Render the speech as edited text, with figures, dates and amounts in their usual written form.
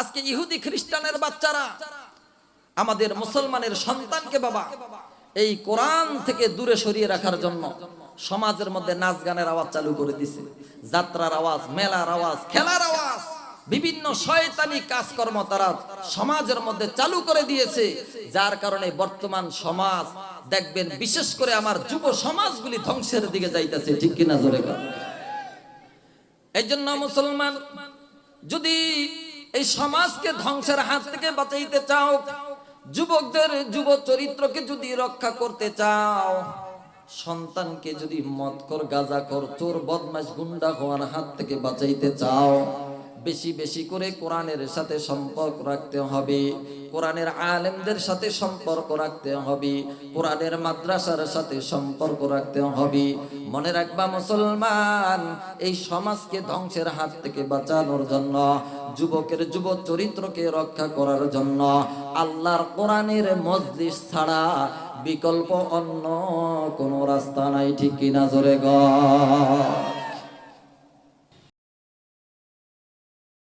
আজকে ইহুদি খ্রিস্টানের বাচ্চারা আমাদের মুসলমানের সন্তানকে বাবা এই কোরআন থেকে দূরে সরিয়ে রাখার জন্য সমাজের মধ্যে নাচ গানের আওয়াজ চালু করে দিছে, যাত্রার আওয়াজ, মেলার আওয়াজ, খেলার আওয়াজ, বিভিন্ন শয়তানি কাজকর্ম তারা সমাজের মধ্যে চালু করে দিয়েছে। যার কারণে বর্তমান সমাজ দেখবেন বিশেষ করে আমার যুব সমাজগুলি ধ্বংসের দিকে যাইতেছে, ঠিক কিনা জোরে বলেন। এই জন্য মুসলমান যদি এই সমাজকে ধ্বংসের হাত থেকে বাঁচাইতে চাও, যুবকদের যুব চরিত্রকে যদি রক্ষা করতে চাও, সন্তানকে যদি মদখোর, গাঁজাখোর, চোর, বদমাশ, গুন্ডা হওয়ার হাত থেকে বাঁচাইতে চাও, বেশি বেশি করে কোরআনের সাথে সম্পর্ক রাখতে হবে, কোরআনের আলেমদের সাথে সম্পর্ক রাখতে হবে, কোরআনের মাদ্রাসার সাথে সম্পর্ক রাখতে হবে। মনে রাখবা মুসলমান, এই সমাজকে ধ্বংসের হাত থেকে বাঁচানোর জন্য, যুবকের যুব চরিত্রকে রক্ষা করার জন্য আল্লাহর কোরআনের মজলিস ছাড়া বিকল্প অন্য কোনো রাস্তা নাই, ঠিক কিনা জোরে গো।